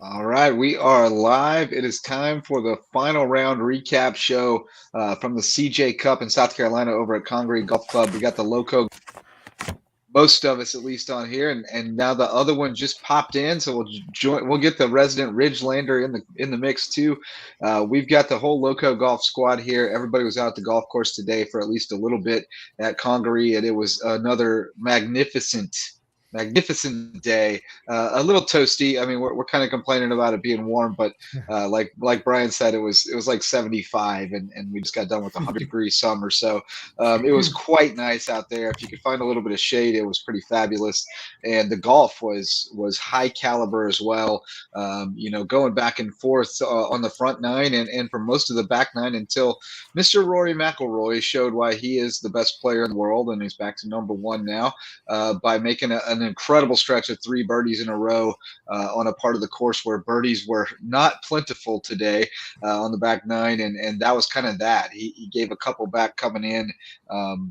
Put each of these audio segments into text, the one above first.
All right, we are live. It is time for the final round recap show from the CJ Cup in South Carolina over at Congaree Golf Club. We got the Loco, most of us at least on here, and now the other one just popped in, so we'll join. We'll get the resident Ridgelander in the mix too. We've got the whole Loco Golf squad here. Everybody was out at the golf course today for at least a little bit at Congaree, and it was another magnificent day. A little toasty. I mean, we're kind of complaining about it being warm, but like Brian said, it was like 75, and we just got done with a 100-degree summer. So it was quite nice out there. If you could find a little bit of shade, it was pretty fabulous. And the golf was high caliber as well. Going back and forth on the front nine and for most of the back nine until Mr. Rory McIlroy showed why he is the best player in the world, and he's back to number one now by making an incredible stretch of 3 birdies in a row on a part of the course where birdies were not plentiful today on the back nine, and that was kind of that. He gave a couple back coming in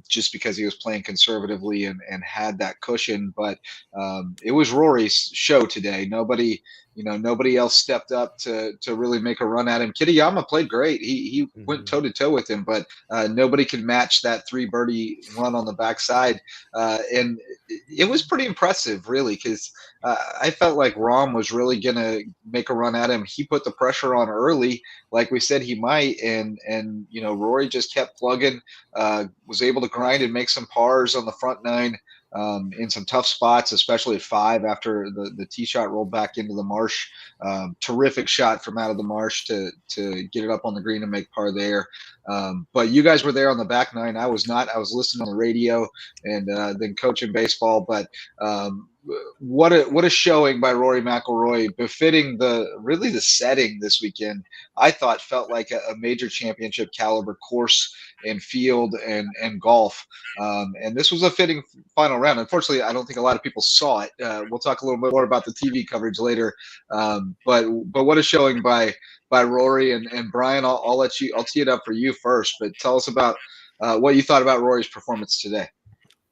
just because he was playing conservatively and had that cushion, but it was Rory's show today. Nobody else stepped up to really make a run at him. Kitayama played great. He went toe to toe with him, but nobody could match that 3 birdie run on the backside. And it was pretty impressive, really, because I felt like Rahm was really gonna make a run at him. He put the pressure on early, like we said he might, and Rory just kept plugging. Was able to grind and make some pars on the front nine. In some tough spots, especially at 5 after the tee shot rolled back into the marsh. Terrific shot from out of the marsh to get it up on the green and make par there. But you guys were there on the back nine. I was not. I was listening on the radio and then coaching baseball. But what a showing by Rory McIlroy, befitting the setting this weekend. I thought felt like a major championship caliber course and field and golf. And this was a fitting final round. Unfortunately, I don't think a lot of people saw it. We'll talk a little bit more about the TV coverage later. But what a showing by Rory and Brian. I'll tee it up for you first. But tell us about what you thought about Rory's performance today.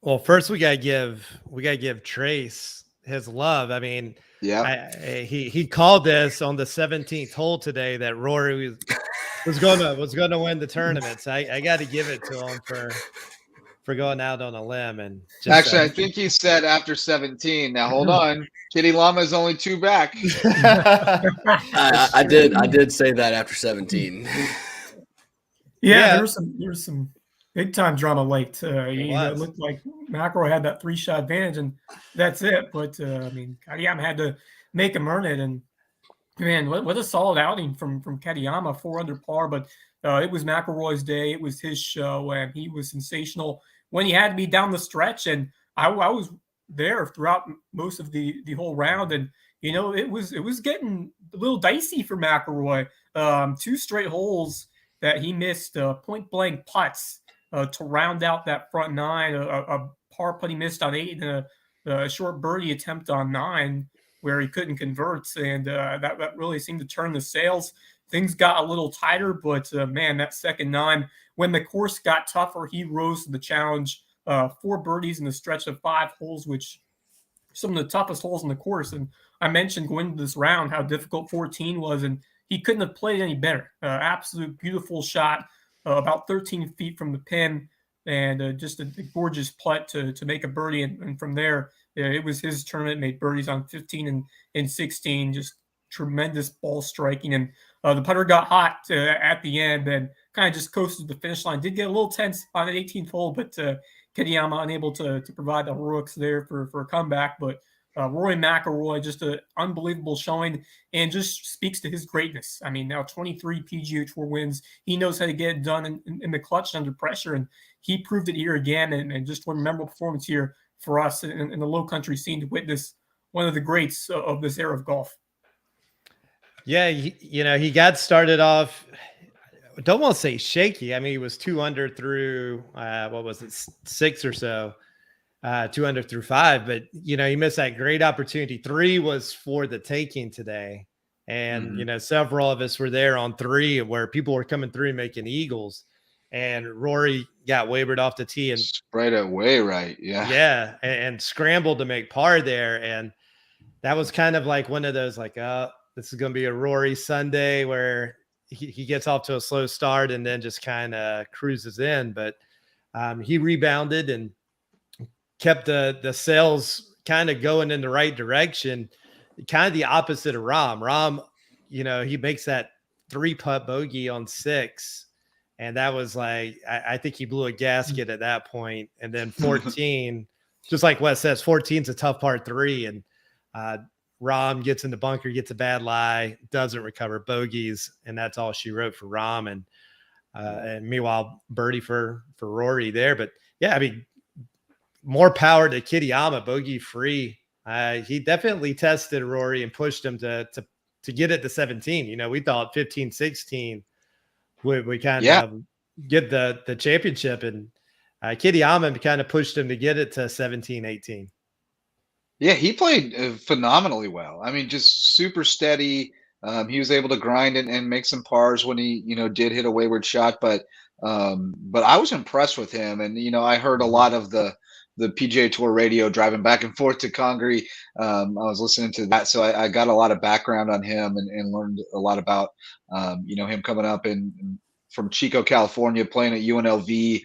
Well, first we gotta give Trace his love. I mean, yeah, he called this on the 17th hole today that Rory was gonna win the tournament. So I got to give it to him for going out on a limb and just, actually, I think he said after 17. Now hold on, Kitty Llama is only 2 back. I did say that after 17. Yeah, there was some big time drama late. It looked like McIlroy had that 3-shot advantage, and that's it. But I mean, Katayama had to make him earn it, and man, what a solid outing from Katayama, 4 under par. But it was McIlroy's day. It was his show, and he was sensational when he had to be down the stretch. And I was there throughout most of the whole round, and it was getting a little dicey for McIlroy. 2 straight holes that he missed point blank putts to round out that front nine. A par putt he missed on 8, and a short birdie attempt on 9 where he couldn't convert, and that really seemed to turn the sails. Things got a little tighter, but man, that second 9, when the course got tougher, he rose to the challenge. 4 birdies in the stretch of 5 holes, which are some of the toughest holes in the course. And I mentioned going into this round how difficult 14 was, and he couldn't have played any better. Absolute beautiful shot, about 13 feet from the pin, and just a gorgeous putt to make a birdie. And from there, it was his tournament. Made birdies on 15 and 16. Just tremendous ball striking. And the putter got hot at the end and kind of just coasted the finish line. Did get a little tense on an 18th hole, but Kitayama unable to provide the heroics there for a comeback. But Rory McIlroy, just an unbelievable showing, and just speaks to his greatness. I mean, now 23 PGA Tour wins. He knows how to get it done in the clutch under pressure, and he proved it here again. And just one memorable performance here for us in the low country scene to witness one of the greats of this era of golf. Yeah, he got started off, I don't want to say shaky. I mean, he was 2 under through, 6 or so. 2 under through 5, but he missed that great opportunity. 3 was for the taking today, and several of us were there on 3 where people were coming through making eagles, and Rory got wavered off the tee and sprayed it way right, and scrambled to make par there, and that was kind of like one of those like, this is going to be a Rory Sunday where he gets off to a slow start and then just kind of cruises in. But he rebounded and kept the sails kind of going in the right direction, kind of the opposite of Rahm. Rahm, he makes that 3-putt bogey on 6. And that was like, I think he blew a gasket at that point. And then 14, just like Wes says, 14 is a tough par 3. And Rahm gets in the bunker, gets a bad lie, doesn't recover, bogeys. And that's all she wrote for Rahm. And meanwhile, birdie for Rory there. But yeah, I mean, more power to Kitayama, bogey free. He definitely tested Rory and pushed him to get it to 17. We thought 15, 16 we kind of get the championship, and Kitayama kind of pushed him to get it to 17, 18. Yeah, he played phenomenally well. I mean, just super steady. He was able to grind and make some pars when he, did hit a wayward shot. But I was impressed with him. And, I heard a lot of the PGA Tour radio driving back and forth to Congaree. I was listening to that. So I got a lot of background on him and learned a lot about, him coming up from Chico, California, playing at UNLV,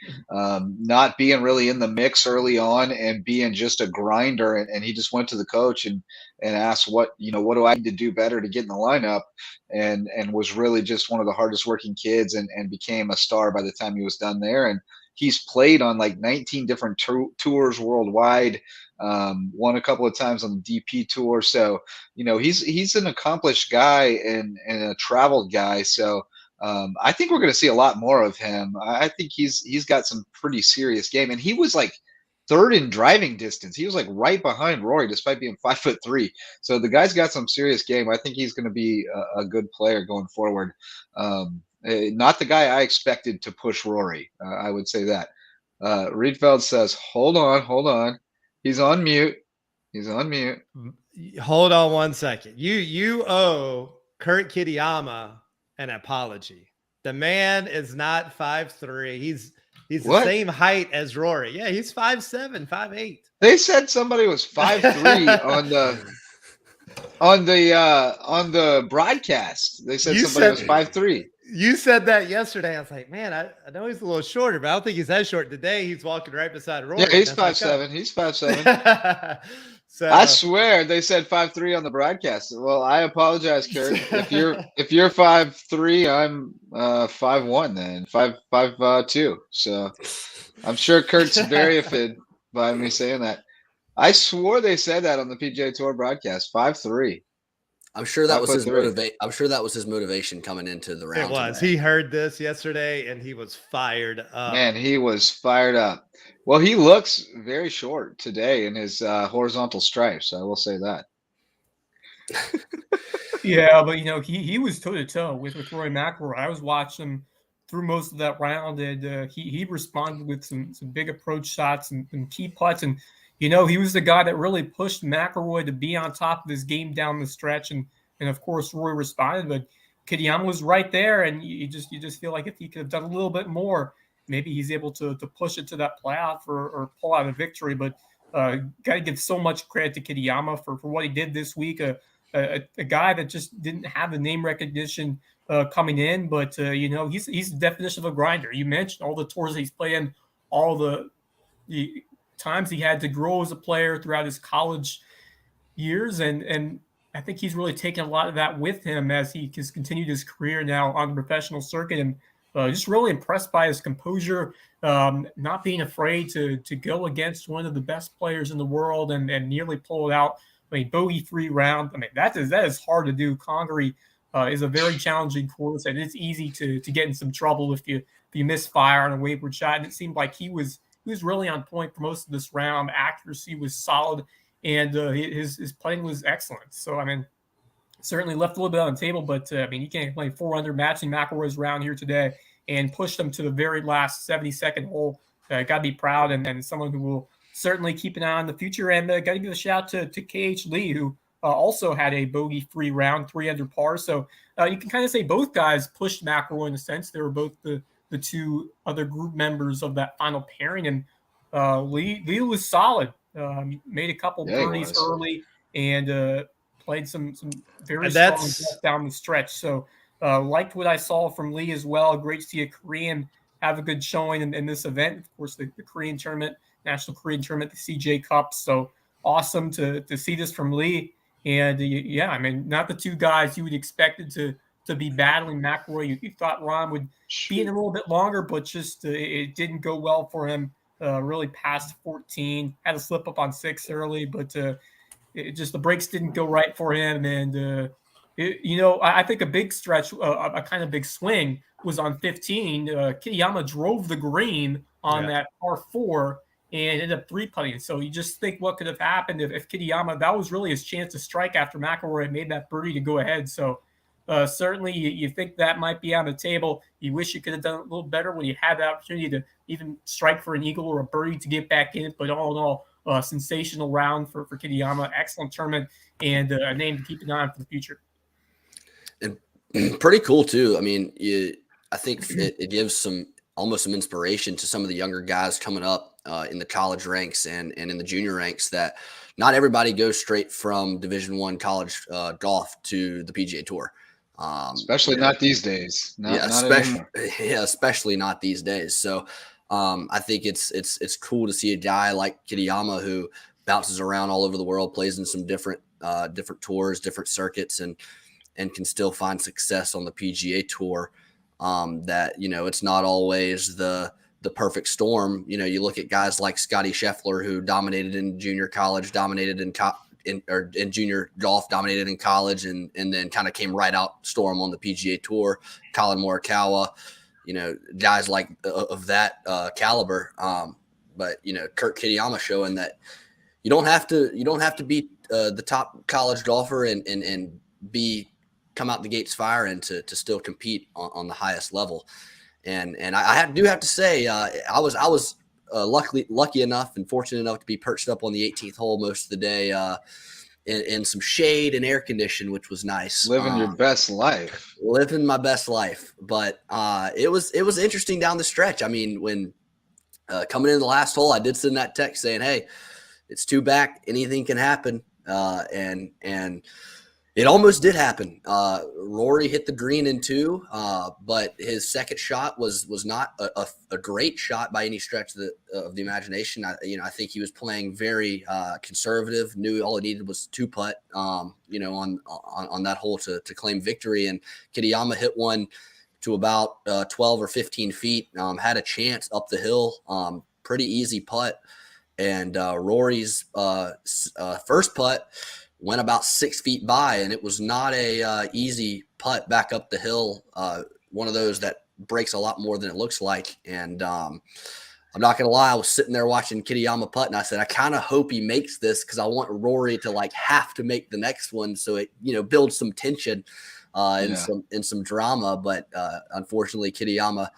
not being really in the mix early on and being just a grinder. And he just went to the coach and asked what do I need to do better to get in the lineup, and was really just one of the hardest working kids and became a star by the time he was done there. And he's played on like 19 different tours worldwide, won a couple of times on the DP tour. So, he's an accomplished guy and a traveled guy. So, I think we're going to see a lot more of him. I think he's got some pretty serious game, and he was like 3rd in driving distance. He was like right behind Rory, despite being 5'3". So the guy's got some serious game. I think he's going to be a good player going forward. Not the guy I expected to push Rory. I would say that. Riedfeld says, "Hold on. He's on mute. Hold on 1 second. You owe Kurt Kitayama an apology. The man is not 5'3". He's the same height as Rory. Yeah, he's 5'7", 5'8". They said somebody was 5'3" on the broadcast. They said somebody was 5'3". You said that yesterday. I was like, man, I know he's a little shorter, but I don't think he's that short today. He's walking right beside Rory. Yeah, he's 5'7". He's 5'7". So I swear they said 5'3" on the broadcast. Well, I apologize, Kurt. If you're 5'3", I'm 5'1", then 5'2". So I'm sure Kurt's very offended by me saying that. I swore they said that on the PGA Tour broadcast. 5'3". I'm sure that was his motivation. I'm sure that was his motivation coming into the round. It was. Today. He heard this yesterday and he was fired up. Man, he was fired up. Well, he looks very short today in his horizontal stripes. I will say that. Yeah, but he was toe to toe with Rory McIlroy. I was watching him through most of that round, and he responded with some big approach shots and key putts. And he was the guy that really pushed McIlroy to be on top of his game down the stretch. And of course, Rory responded, but Kitayama was right there. And you just feel like if he could have done a little bit more, maybe he's able to push it to that playoff or pull out a victory. But got to give so much credit to Kitayama for what he did this week. A guy that just didn't have the name recognition coming in, but he's the definition of a grinder. You mentioned all the tours he's playing, all the times he had to grow as a player throughout his college years, and I think he's really taken a lot of that with him as he has continued his career now on the professional circuit, and just really impressed by his composure, not being afraid to go against one of the best players in the world and nearly pull it out. I mean, bogey-free round. I mean, that is hard to do. Congaree is a very challenging course, and it's easy to get in some trouble if you misfire on a wayward shot. And it seemed like he was really on point for most of this round. Accuracy was solid, and his playing was excellent. So, I mean, certainly left a little bit on the table, but, he can't play 4 under matching McIlroy's round here today and pushed them to the very last 72nd hole. Got to be proud and someone who will certainly keep an eye on the future. And got to give a shout to KH Lee, who also had a bogey-free round, 3 under par. So you can kind of say both guys pushed McIlroy in a sense. They were both the 2 other group members of that final pairing. And Lee was solid. Made a couple birdies early and played some very strong golf down the stretch. So liked what I saw from Lee as well. Great to see a Korean have a good showing in this event. Of course, the Korean tournament, National Korean Tournament, the CJ Cup. So awesome to see this from Lee. And yeah, I mean, not the two guys you would expected to be battling. McIlroy, you thought Ron would be in a little bit longer, but just it didn't go well for him. Really past 14, had a slip up on 6 early, but it just the breaks didn't go right for him. And I think a big stretch, a kind of big swing was on 15. Kitayama drove the green on that par 4 and ended up 3-putting. So you just think what could have happened if Kitayama, that was really his chance to strike after McIlroy made that birdie to go ahead. So certainly you think that might be on the table. You wish you could have done a little better when you had the opportunity to even strike for an eagle or a birdie to get back in. But all in all, sensational round for Kitayama. Excellent tournament and a name to keep an eye on for the future. And pretty cool too. I mean, I think it gives almost some inspiration to some of the younger guys coming up in the college ranks and in the junior ranks, that not everybody goes straight from Division I college golf to the PGA Tour. Especially not these days. Especially not these days. So I think it's cool to see a guy like Kitayama who bounces around all over the world, plays in some different tours, different circuits, and can still find success on the PGA Tour. That, it's not always the perfect storm. You look at guys like Scotty Scheffler, who dominated in junior college, dominated in junior golf, dominated in college, and then kind of came right out storm on the PGA Tour. Colin Morikawa, guys like of that caliber. But Kurt Kitayama showing that you don't have to be the top college golfer and come out the gates firing to still compete on the highest level. And I do have to say, I was lucky enough and fortunate enough to be perched up on the 18th hole most of the day in some shade and air condition, which was nice. Living your best life. Living my best life. But it was interesting down the stretch. I mean, when coming into the last hole, I did send that text saying, hey, it's 2 back. Anything can happen. And it almost did happen. Rory hit the green in 2, but his second shot was not a great shot by any stretch of the imagination. I think he was playing very conservative. Knew all he needed was 2-putt, on that hole to claim victory. And Kitayama hit one to about 12 or 15 feet. Had a chance up the hill. Pretty easy putt. And Rory's first putt went about 6 feet by, and it was not a easy putt back up the hill. One of those that breaks a lot more than it looks like. And I'm not going to lie, I was sitting there watching Kitayama putt, and I said, I kind of hope he makes this because I want Rory to have to make the next one. So it, builds some tension and some drama. But unfortunately, Kitayama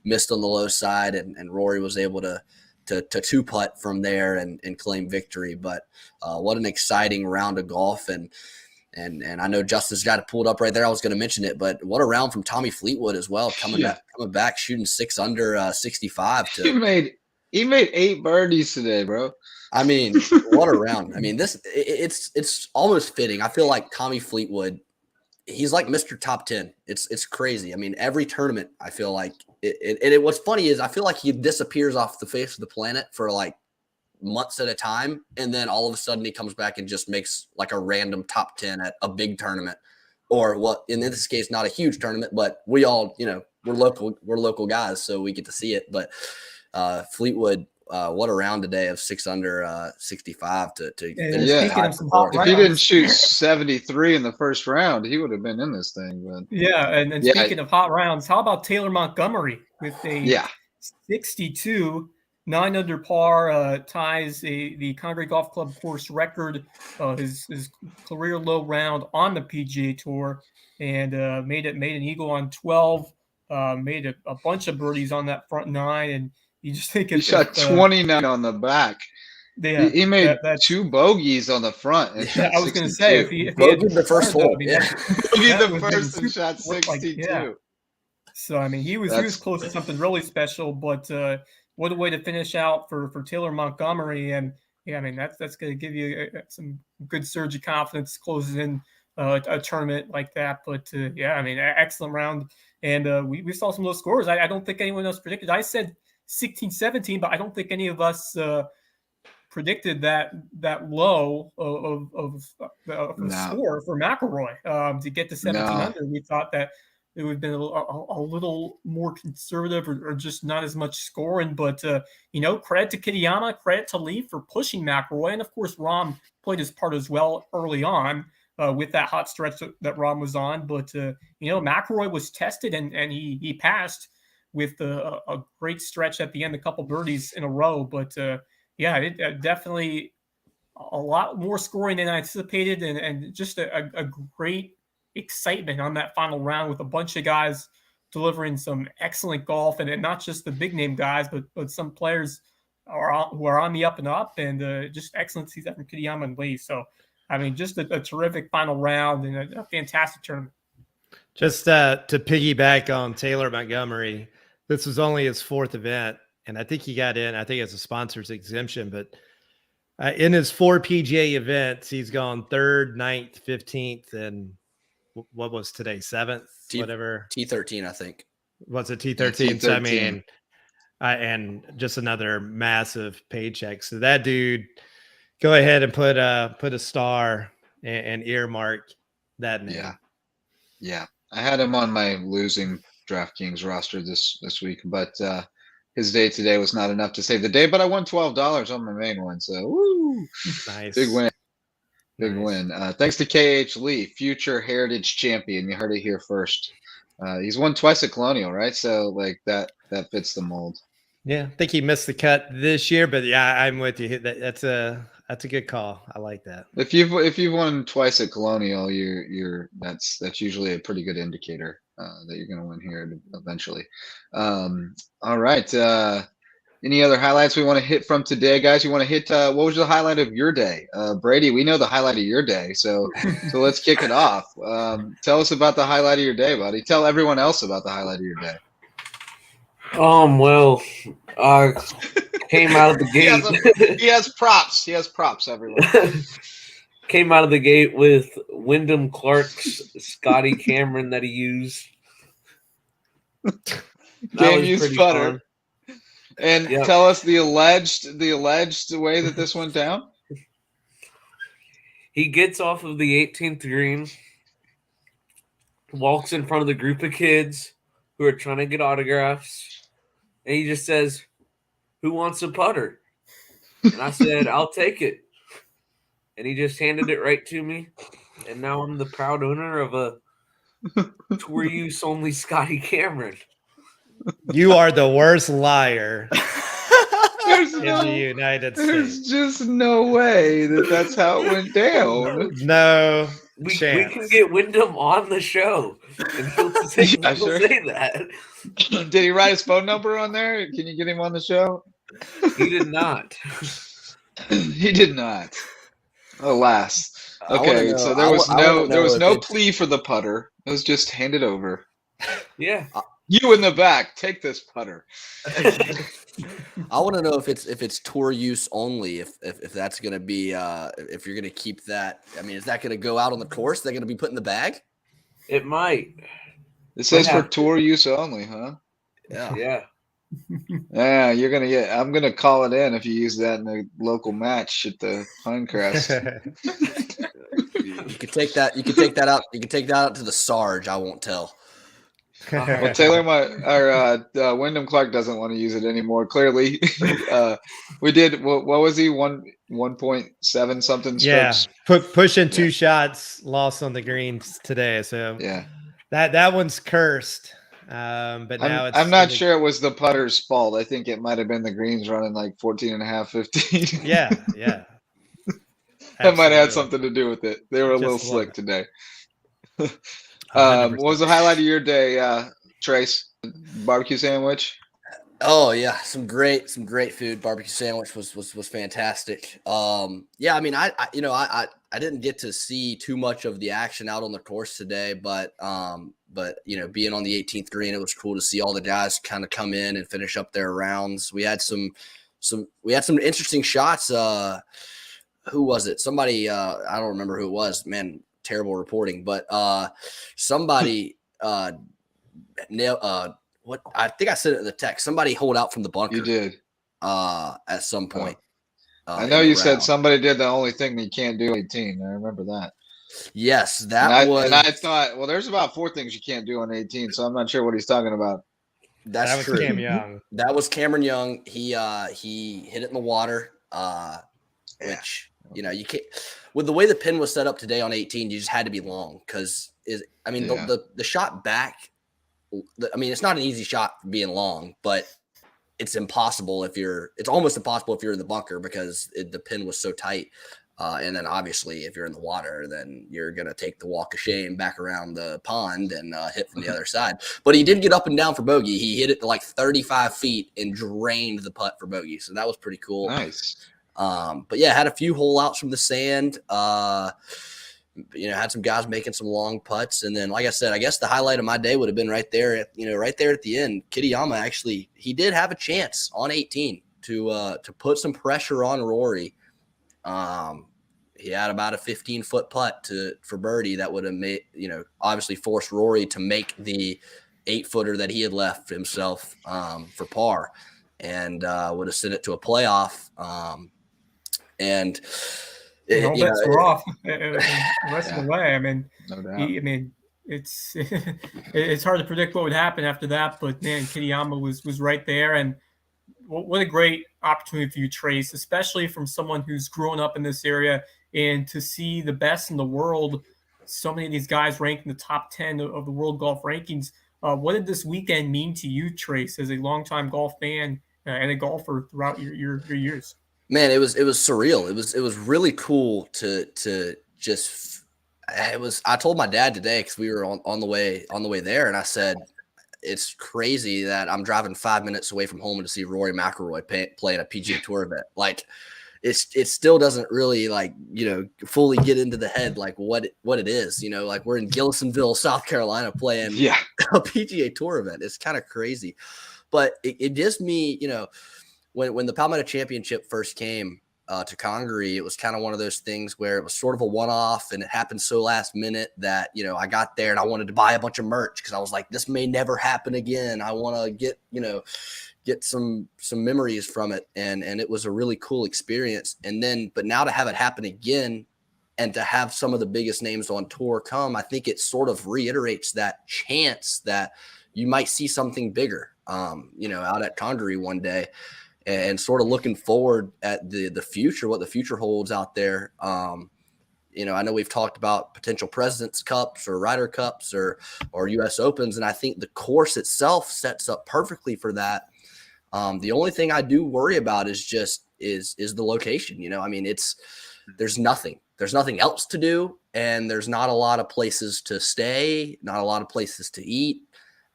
missed on the low side, and Rory was able to 2-putt from there and claim victory. But what an exciting round of golf. And I know Justin's got it pulled up right there. I was going to mention it, but what a round from Tommy Fleetwood as well. Coming back, shooting 6 under 65. He made 8 birdies today, bro. I mean, what a round. I mean, it's almost fitting. I feel like Tommy Fleetwood, he's like Mr. Top 10. It's crazy. I mean, every tournament, I feel like what's funny is I feel like he disappears off the face of the planet for months at a time. And then all of a sudden he comes back and just makes a random top 10 at a big tournament, or what in this case, not a huge tournament, but we all, we're local guys. So we get to see it. But Fleetwood, what a round today of 6 under 65 to if he didn't shoot 73 in the first round, he would have been in this thing. But and speaking of hot rounds, how about Taylor Montgomery with a 62, 9 under par, ties the Congaree Golf Club course record, his career low round on the PGA Tour, and made an eagle on 12, made a bunch of birdies on that front 9, and you just think he shot 29 on the back. Yeah, he made 2 bogeys on the front. And I was going to say if he had the first hole, bogeyed the first and shot 62. So I mean, he was close to something really special. But what a way to finish out for Taylor Montgomery. And yeah, I mean, that's going to give you some good surge of confidence closing in a tournament like that. But yeah, I mean, excellent round. And we saw some low scores. I don't think anyone else predicted. I said 16-17, but I don't think any of us predicted that low of score for McIlroy to get to 1700. We thought that it would have been a little more conservative or just not as much scoring. But, credit to Kitayama, credit to Lee for pushing McIlroy. And, of course, Rahm played his part as well early on with that hot stretch that Rahm was on. But, McIlroy was tested and he passed with a great stretch at the end, a couple birdies in a row. But, yeah, it definitely a lot more scoring than I anticipated and just a great excitement on that final round with a bunch of guys delivering some excellent golf and not just the big name guys, but some players who are on the up and up and just excellent season from Kitayama and Lee. So, I mean, just a terrific final round and a fantastic tournament. Just to piggyback on Taylor Montgomery, this was only his 4th event. And I think he got in, I think it's a sponsor's exemption, but in his 4 PGA events, he's gone 3rd, 9th, 15th, and what was today? 7th, whatever. T13, I think. Was it T13? Yeah, so, I mean, and just another massive paycheck. So that dude, go ahead and put a star and earmark that name. Yeah. I had him on my losing DraftKings roster this week, but his day today was not enough to save the day, but I won $12 on my main one. So, woo! Nice. Big win. Big win. Thanks to KH Lee, future heritage champion. You heard it here first. He's won twice at Colonial, right? So, like, that fits the mold. Yeah, I think he missed the cut this year, but yeah, I'm with you. That's a good call. I like that. If you've won twice at Colonial, that's usually a pretty good indicator that you're going to win here eventually. All right. Any other highlights we want to hit from today, guys? You want to hit what was the highlight of your day? Brady, we know the highlight of your day, so let's kick it off. Tell us about the highlight of your day, buddy. Tell everyone else about the highlight of your day. Well, I came out of the gate. He has props. He has props, everyone. Came out of the gate with Wyndham Clark's Scotty Cameron that he used. Can't use putter. Fun. And tell us the alleged way that this went down. He gets off of the 18th green, walks in front of the group of kids who are trying to get autographs, and he just says, "Who wants a putter?" And I said, "I'll take it." And he just handed it right to me, and now I'm the proud owner of a tour use only Scotty Cameron. You are the worst liar in the United States. There's just no way that's how it went down. No we chance. We can get Wyndham on the show, and he'll say that. Did he write his phone number on there? Can you get him on the show? He did not. He did not. Alas. Okay, so there was no plea for the putter. It was just handed over. Yeah. You in the back, take this putter. I want to know if it's tour use only. If that's going to be if you're going to keep that. I mean, is that going to go out on the course? Is that going to be put in the bag? It might. It says for tour use only, huh? Yeah. Yeah, you're gonna get. I'm gonna call it in if you use that in a local match at the Pinecrest. You could take that. You could take that out. You could take that out to the Sarge. I won't tell. Well, Taylor, Wyndham Clark doesn't want to use it anymore. Clearly, we did. What was he? 1.7 something strokes. Yeah, pushing 2 shots, lost on the greens today. So yeah, that one's cursed. But now I'm not sure it was the putter's fault. I think it might have been the greens running like 14.5, 15. Yeah. That might have had something to do with it. They were a little slick today. What was the highlight of your day, Trace? Barbecue sandwich? Oh yeah, some great food. Barbecue sandwich was fantastic. Yeah, I mean, I didn't get to see too much of the action out on the course today, but being on the 18th green, it was cool to see all the guys kind of come in and finish up their rounds. We had some we had some interesting shots. Who was it? Somebody, I don't remember who it was, man, terrible reporting, but somebody what I think I said it in the text. Somebody hold out from the bunker. You did. At some point. I know you said somebody did the only thing they can't do 18. I remember that. Yes, and I thought, well, there's about 4 things you can't do on 18, so I'm not sure what he's talking about. That was true. Cam Young. That was Cameron Young. He hit it in the water, which you can't. With the way the pin was set up today on 18, you just had to be long because the shot back. I mean, it's not an easy shot being long, but it's impossible it's almost impossible if you're in the bunker because the pin was so tight. And then obviously if you're in the water, then you're going to take the walk of shame back around the pond and hit from the other side. But he did get up and down for bogey. He hit it to like 35 feet and drained the putt for bogey. So that was pretty cool. Nice. But yeah, had a few hole outs from the sand. Had some guys making some long putts. And then, like I said, I guess the highlight of my day would have been right there at the end. Kitayama actually, he did have a chance on 18 to put some pressure on Rory. He had about a 15-foot putt for birdie that would have made, obviously forced Rory to make the 8-footer that he had left himself for par, and would have sent it to a playoff. All bets were off the rest of the way. I mean, no doubt. It's hard to predict what would happen after that, but man, Kitayama was right there, and what a great opportunity for you, Trace, especially from someone who's grown up in this area and to see the best in the world. So many of these guys ranked in the top 10 of the world golf rankings. What did this weekend mean to you, Trace, as a longtime golf fan and a golfer throughout your years? Man, it was surreal. It was really cool to just. I told my dad today because we were on the way there, and I said, it's crazy that I'm driving 5 minutes away from home to see Rory McIlroy play at a PGA Tour event. Like, it still doesn't really fully get into the head like what it is. Like we're in Gillisonville, South Carolina, playing a PGA Tour event. It's kind of crazy, but it gives me when the Palmetto Championship first came to Congaree, it was kind of one of those things where it was sort of a one-off, and it happened so last minute that, I got there and I wanted to buy a bunch of merch because I was like, this may never happen again. I want to get some memories from it. And it was a really cool experience. But now to have it happen again and to have some of the biggest names on tour come, I think it sort of reiterates that chance that you might see something bigger, out at Congaree one day. And sort of looking forward at the future, what the future holds out there. I know we've talked about potential President's Cups or Ryder Cups or U.S. Opens, and I think the course itself sets up perfectly for that. The only thing I do worry about is the location. There's nothing else to do, and there's not a lot of places to stay, not a lot of places to eat,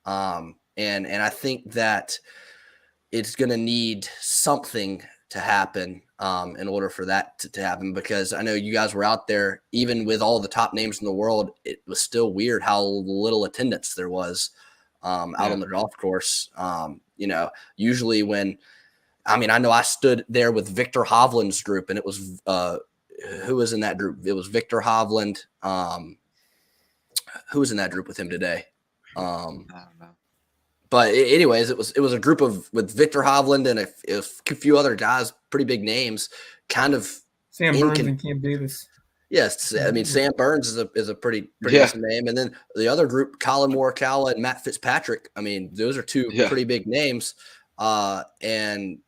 and I think that it's going to need something to happen in order for that to happen, because I know you guys were out there, even with all the top names in the world, it was still weird how little attendance there was out on the golf course. Usually I know I stood there with Victor Hovland's group, and it was who was in that group? It was Victor Hovland. Who was in that group with him today? I don't know. But anyways, it was a group with Victor Hovland and a few other guys, pretty big names, kind of Sam Burns and Cam Davis. Yes, I mean Sam Burns is a pretty decent name, and then the other group, Colin Morikawa and Matt Fitzpatrick. I mean, those are two pretty big names, and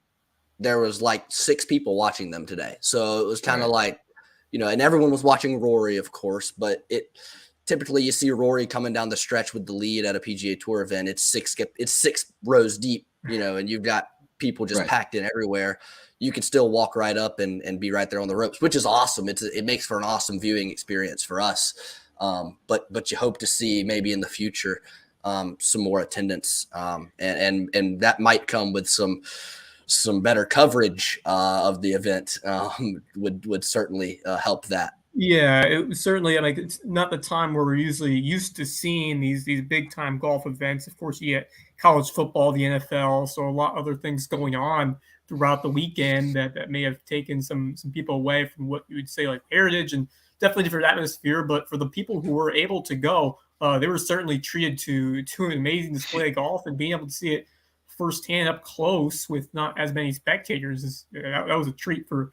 there was like 6 people watching them today, so it was kind of like, and everyone was watching Rory, of course, but typically you see Rory coming down the stretch with the lead at a PGA Tour event. It's 6 rows deep, and you've got people just packed in everywhere. You can still walk right up and be right there on the ropes, which is awesome. It makes for an awesome viewing experience for us. But you hope to see maybe in the future some more attendance, and that might come with some better coverage of the event. Would certainly help that. Yeah, it was certainly it's not the time where we're usually used to seeing these big time golf events. Of course, you get college football, the NFL, so a lot of other things going on throughout the weekend that may have taken some people away from what you would say like heritage, and definitely different atmosphere. But for the people who were able to go, they were certainly treated to an amazing display of golf, and being able to see it firsthand up close with not as many spectators that was a treat for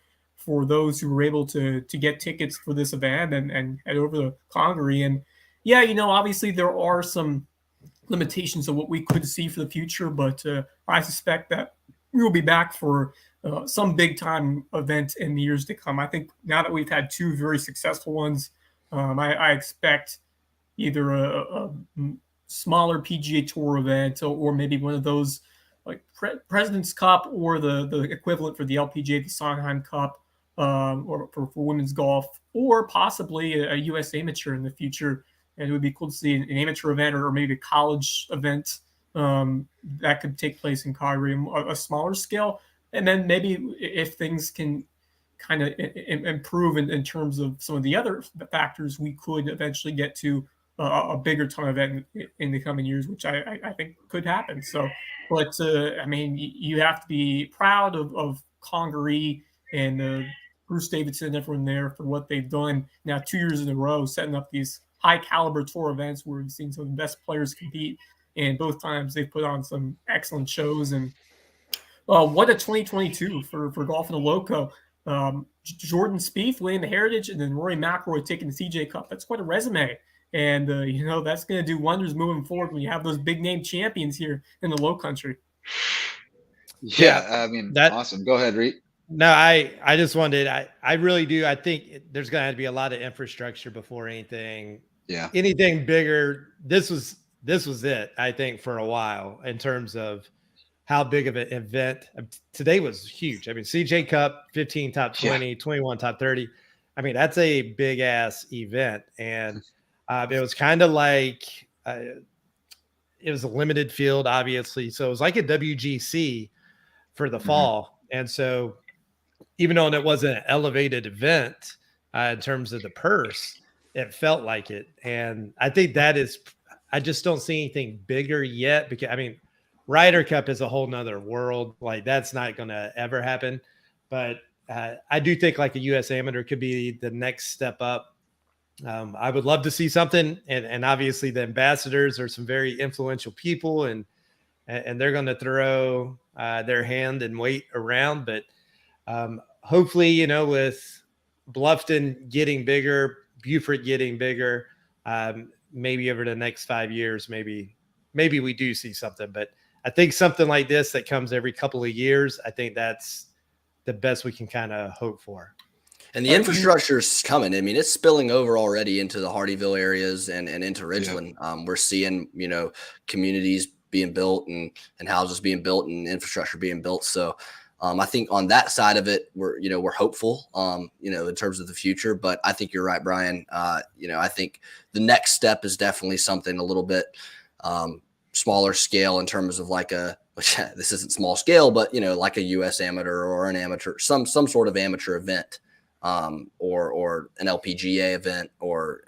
those who were able to get tickets for this event and head over to Congaree. And yeah, obviously there are some limitations of what we could see for the future, but I suspect that we will be back for some big time event in the years to come. I think now that we've had two very successful ones, I expect either a smaller PGA Tour event or maybe one of those like President's Cup or the equivalent for the LPGA, the Sondheim Cup, or for women's golf, or possibly a U.S. Amateur in the future. And it would be cool to see an amateur event or maybe a college event that could take place in Congaree, a smaller scale. And then maybe if things can kind of improve in terms of some of the other factors, we could eventually get to a bigger time event in the coming years, which I think could happen. So, but I mean, you have to be proud of Congaree and Bruce Davidson and everyone there for what they've done now 2 years in a row, setting up these high caliber tour events where we've seen some of the best players compete. And both times they've put on some excellent shows. And what a 2022 for golf in the Lowco. Jordan Spieth winning the Heritage, and then Rory McIlroy taking the CJ Cup. That's quite a resume. And, that's going to do wonders moving forward when you have those big name champions here in the Low Country. Yeah, I mean, awesome. Go ahead, Reed. No, I just wanted, I really do. I think there's going to have to be a lot of infrastructure before anything bigger. This was it, I think, for a while in terms of how big of an event. Today was huge. I mean, CJ Cup, 15 top 20, 21 top 30. I mean, that's a big ass event. And it was kind of like it was a limited field, obviously. So it was like a WGC for the fall. And so even though it wasn't an elevated event in terms of the purse, it felt like it. And I think I just don't see anything bigger yet, because I mean, Ryder Cup is a whole nother world. Like, that's not going to ever happen. But I do think like a U.S. Amateur could be the next step up. I would love to see something. And obviously the ambassadors are some very influential people, and they're going to throw their hand and weight around. But hopefully, with Bluffton getting bigger, Beaufort getting bigger, maybe over the next 5 years, maybe we do see something. But I think something like this that comes every couple of years, I think that's the best we can kind of hope for. And the infrastructure is coming. I mean, it's spilling over already into the Hardyville areas and into Ridgeland. We're seeing, communities being built and houses being built and infrastructure being built. So I think on that side of it, we're hopeful, in terms of the future. But I think you're right, Brian. I think the next step is definitely something a little bit smaller scale in terms of which this isn't small scale, but like a U.S. Amateur or an amateur, some sort of amateur event, or an LPGA event, or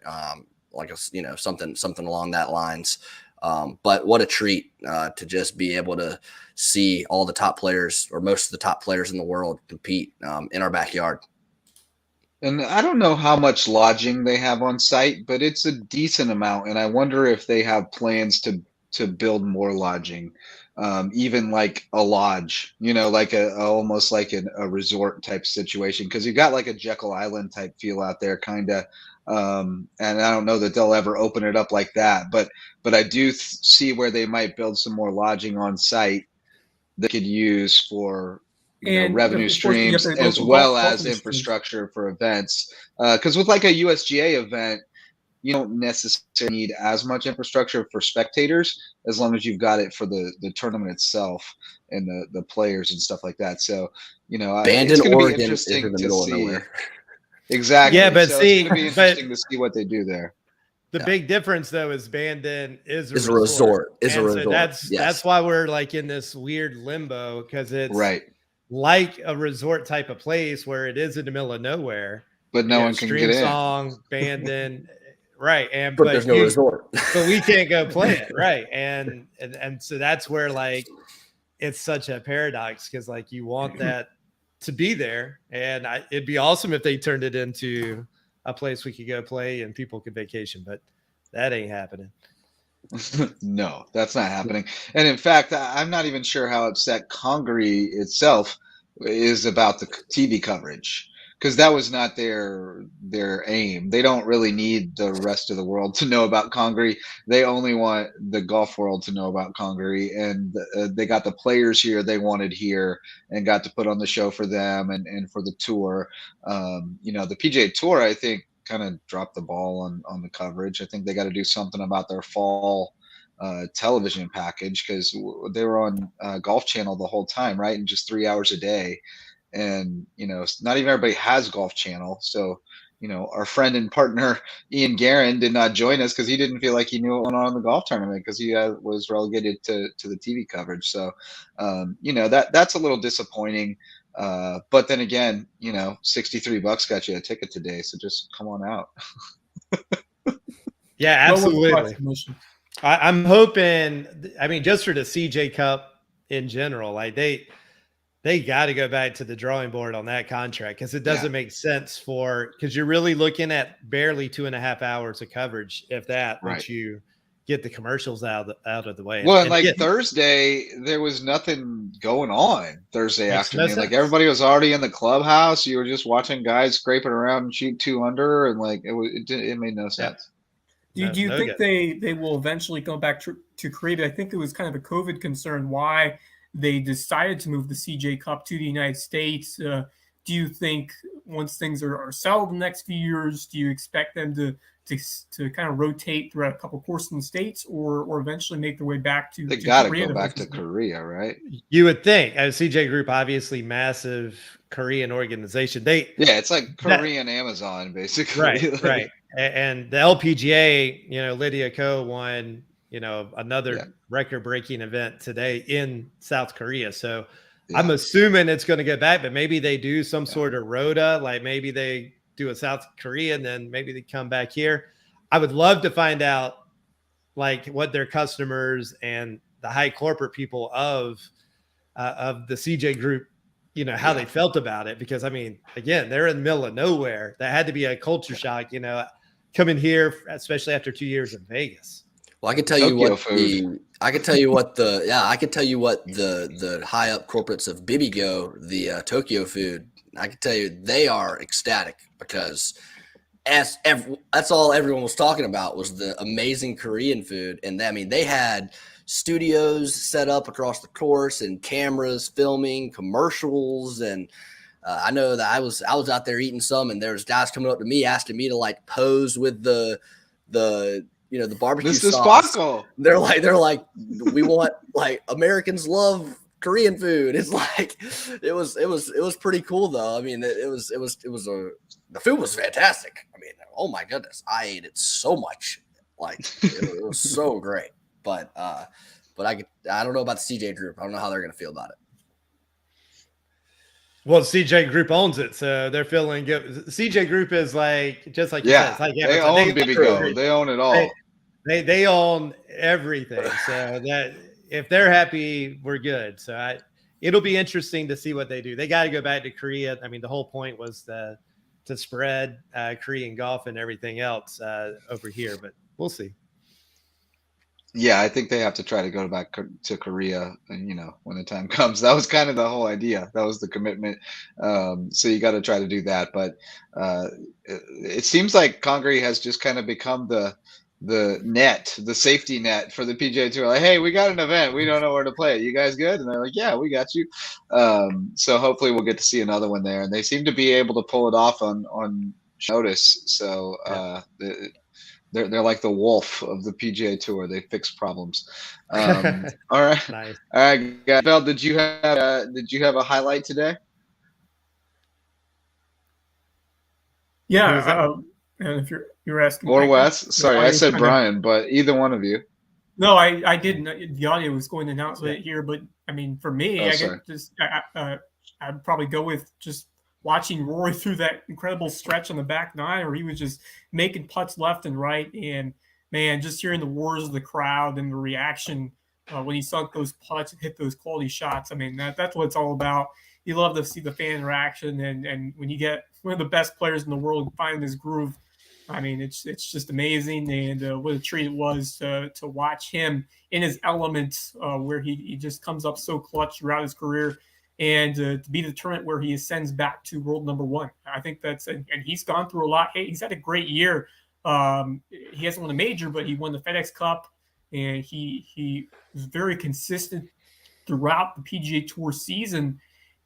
something along that lines. But what a treat to just be able to see all the top players, or most of the top players in the world, compete in our backyard. And I don't know how much lodging they have on site, but it's a decent amount. And I wonder if they have plans to build more lodging, even like a lodge, like almost like a resort type situation. Cause you got like a Jekyll Island type feel out there, kind of. And I don't know that they'll ever open it up like that, but I do see where they might build some more lodging on site they could use for revenue streams, as well as infrastructure for events. Because with like a USGA event, you don't necessarily need as much infrastructure for spectators, as long as you've got it for the tournament itself and the players and stuff like that. So, Bandon, it's going to be Oregon, interesting in the to middle see. of nowhere. Exactly. Yeah, but so see, it's going to be interesting to see what they do there. The big difference, though, is Bandon is a resort. So that's why we're like in this weird limbo, because it's like a resort type of place where it is in the middle of nowhere, but no one can get in. Song, Bandon, right? And but there's no resort, but we can't go play it, right? And so that's where it's such a paradox because like you want that to be there, and it'd be awesome if they turned it into a place we could go play and people could vacation, but that ain't happening. No, that's not happening. And in fact, I'm not even sure how upset Congaree itself is about the TV coverage, because that was not their aim. They don't really need the rest of the world to know about Congaree. They only want the golf world to know about Congaree, and they got the players here they wanted here and got to put on the show for them and for the tour. The PGA Tour, I think, kind of dropped the ball on the coverage. I think they got to do something about their fall television package, because they were on Golf Channel the whole time, right? And just 3 hours a day. And, not even everybody has Golf Channel. So, our friend and partner, Ian Guerin, did not join us because he didn't feel like he knew what went on in the golf tournament because he was relegated to the TV coverage. So, that's a little disappointing. But then again, $63 got you a ticket today. So just come on out. Yeah, absolutely. I'm hoping, just for the CJ Cup in general, like they got to go back to the drawing board on that contract, because it doesn't make sense because you're really looking at barely 2.5 hours of coverage, if that, right, once you get the commercials out of the way. Well, and Thursday, there was nothing going on Thursday afternoon. Like everybody was already in the clubhouse. You were just watching guys scraping around and shoot 2 under, and like it made no sense. Do you think they will eventually go back to Korea? I think it was kind of a COVID concern why they decided to move the CJ Cup to the United States. Do you think once things are settled in the next few years, do you expect them to kind of rotate throughout a couple of courses in the States, or eventually make their way back to? They got to go back to Korea, right? You would think. As CJ Group, obviously massive Korean organization. It's like Korean Amazon, basically. Right. And the LPGA, Lydia Ko won, another record-breaking event today in South Korea. So I'm assuming it's going to get back, but maybe they do some sort of rota, like maybe they do a South Korea and then maybe they come back here. I would love to find out like what their customers and the high corporate people of the CJ Group, how they felt about it, because again, they're in the middle of nowhere. That had to be a culture shock, coming here, especially after 2 years in Vegas. Well, I can tell you what the high up corporates of Bibigo, the Tokyo food, I can tell you they are ecstatic, because that's all everyone was talking about was the amazing Korean food. And they had studios set up across the course and cameras filming commercials. And I know that I was out there eating some, and there was guys coming up to me asking me to like pose with the barbecue sauce. Paco. They're like, we want, like, Americans love Korean food. It's like, it was pretty cool though. The food was fantastic. Oh my goodness, I ate it so much. Like it was so great. But I don't know about the CJ Group. I don't know how they're going to feel about it. Well, CJ Group owns it, so they're feeling good. CJ Group is like, just like you said, it's like they own Bibigo. They own it all. They own everything. So that if they're happy, we're good. So it'll be interesting to see what they do. They got to go back to Korea. The whole point was to spread Korean golf and everything else over here, but we'll see. Yeah, I think they have to try to go back to Korea, when the time comes. That was kind of the whole idea. That was the commitment. So you got to try to do that. But it seems like Congaree has just kind of become the safety net for the PGA Tour. Like, hey, we got an event. We don't know where to play it. You guys good? And they're like, yeah, we got you. So hopefully we'll get to see another one there. And they seem to be able to pull it off on notice. So They're like the wolf of the PGA Tour. They fix problems. All right, nice. All right, guys. Bell, did you have a highlight today? Yeah, and if you're asking, or Wes, sorry, I said Brian, but either one of you. No, I didn't. The audio was going to announce it here, but for me, I'd probably go with just watching Rory through that incredible stretch on the back nine, where he was just making putts left and right. And man, just hearing the roars of the crowd and the reaction when he sunk those putts and hit those quality shots. I mean, that's what it's all about. You love to see the fan interaction, and when you get one of the best players in the world finding his groove, I mean, it's just amazing, and what a treat it was to watch him in his element, where he just comes up so clutch throughout his career, and to be the tournament where he ascends back to world number one. I think and he's gone through a lot. Hey, he's had a great year. He hasn't won a major, but he won the FedEx Cup, and he was very consistent throughout the PGA Tour season.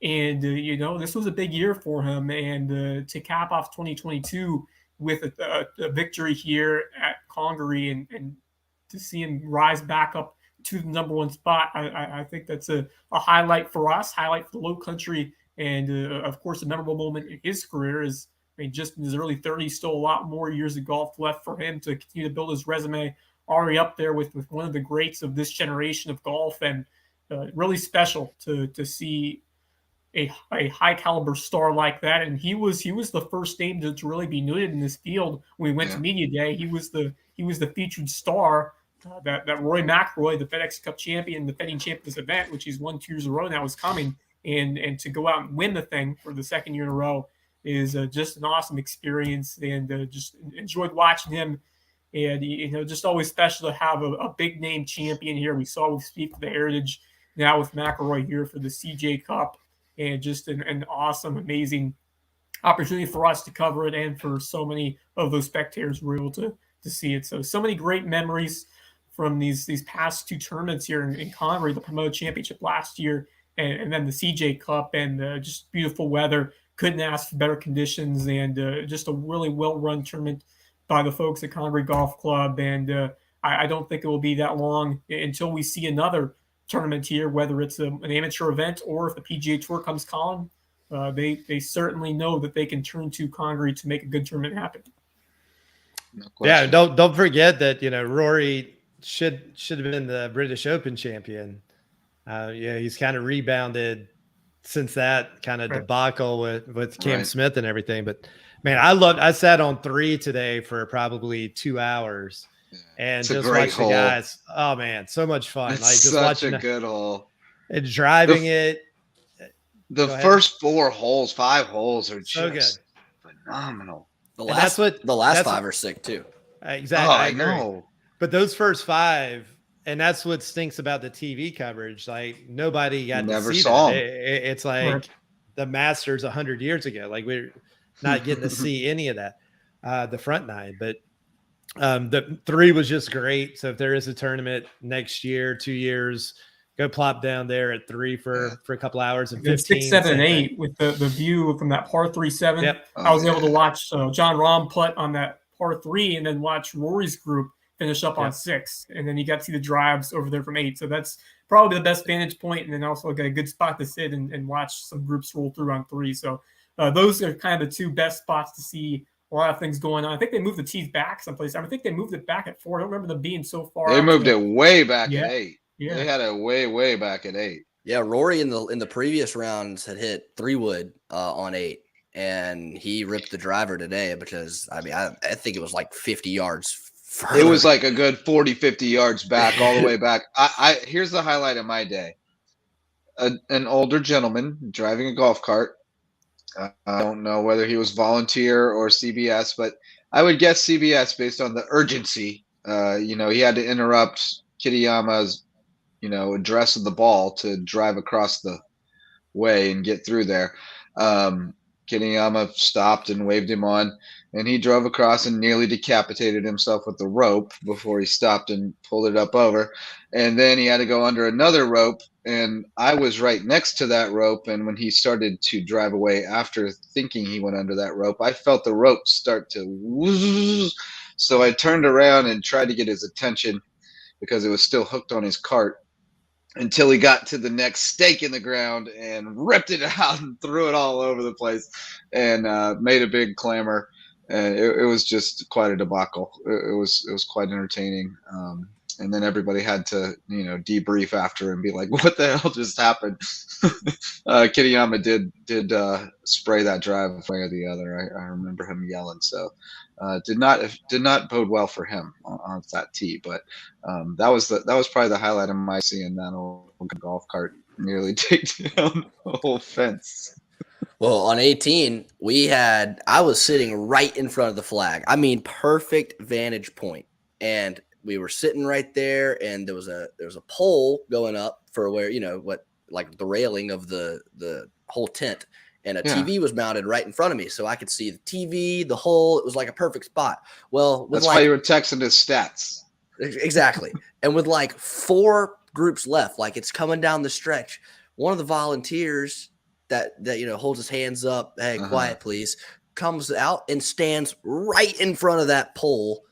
And, this was a big year for him. And to cap off 2022 with a victory here at Congaree and to see him rise back up to the number one spot, I think that's a highlight for us, highlight for the Low Country. And, of course, a memorable moment in his career is, just in his early 30s, still a lot more years of golf left for him to continue to build his resume, already up there with one of the greats of this generation of golf. And really special to see a high caliber star like that. And he was the first name to really be noted in this field when we went to media day. He was the featured star. That Rory McIlroy, the FedEx Cup champion, the defending champion of this event, which he's won 2 years in a row now, is coming, and to go out and win the thing for the second year in a row is just an awesome experience, and just enjoyed watching him. And just always special to have a big name champion here. We saw with Speak for the Heritage, now with McIlroy here for the CJ Cup, and just an awesome, amazing opportunity for us to cover it, and for so many of those spectators who were able to see it. So many great memories from these past 2 tournaments here in Congaree, the Promoted Championship last year, and then the CJ Cup, and just beautiful weather. Couldn't ask for better conditions, and just a really well-run tournament by the folks at Congaree Golf Club. And I don't think it will be that long until we see another tournament here, whether it's an amateur event or if the PGA Tour comes calling. They certainly know that they can turn to Congaree to make a good tournament happen. No question. Yeah, don't forget that Rory should have been the British Open champion. He's kind of rebounded since that kind of debacle with Cam Smith and everything. But man, I sat on 3 today for probably 2 hours. And it's just watch the guys. Oh man, so much fun! It's like just such watching a good hole and driving it. The first 4 holes, 5 holes are so just phenomenal. The last 5 are sick too. Exactly, I know. But those first 5, and that's what stinks about the TV coverage. Like nobody got to see that. It's like the Masters 100 years ago. Like we're not getting to see any of that. The front 9, but. The 3 was just great. So if there is a tournament next year, 2 years, go plop down there at 3 for a couple hours, and 15, 6, 7, and 8 with the view from that par 3 7. Yep. I was able to watch John Rahm putt on that par 3, and then watch Rory's group finish up on 6, and then you got to see the drives over there from 8. So that's probably the best vantage point, and then also got a good spot to sit and watch some groups roll through on 3. So those are kind of the 2 best spots to see. A lot of things going on. I think they moved the tees back someplace. I think they moved it back at 4. I don't remember them being so far. They moved it way back at 8. Yeah. They had it way back at 8. Yeah, Rory in the previous rounds had hit 3-wood on 8, and he ripped the driver today because I think it was like 50 yards further. It was like a good 40, 50 yards back, all the way back. Here's the highlight of my day. An older gentleman driving a golf cart. I don't know whether he was volunteer or CBS, but I would guess CBS based on the urgency. He had to interrupt Kitayama's, address of the ball to drive across the way and get through there. Kitayama stopped and waved him on, and he drove across and nearly decapitated himself with the rope before he stopped and pulled it up over. And then he had to go under another rope, and I was right next to that rope. And when he started to drive away after thinking he went under that rope, I felt the rope start to whoosh. So I turned around and tried to get his attention because it was still hooked on his cart, until he got to the next stake in the ground and ripped it out and threw it all over the place and made a big clamor. And it was just quite a debacle. It was quite entertaining. and then everybody had to, debrief after and be like, what the hell just happened? Kitayama did spray that drive one way or the other. I remember him yelling. So did not bode well for him on that tee. But that was probably the highlight of my seeing that old golf cart nearly take down the whole fence. Well, on 18, I was sitting right in front of the flag. I mean, perfect vantage point. And we were sitting right there, and there was a pole going up for where, like the railing of the whole tent. And a TV was mounted right in front of me. So I could see the TV, the hole. It was like a perfect spot. Well, that's why you were texting his stats. Exactly. And with like 4 groups left, like it's coming down the stretch, one of the volunteers that holds his hands up, hey, quiet please, comes out and stands right in front of that pole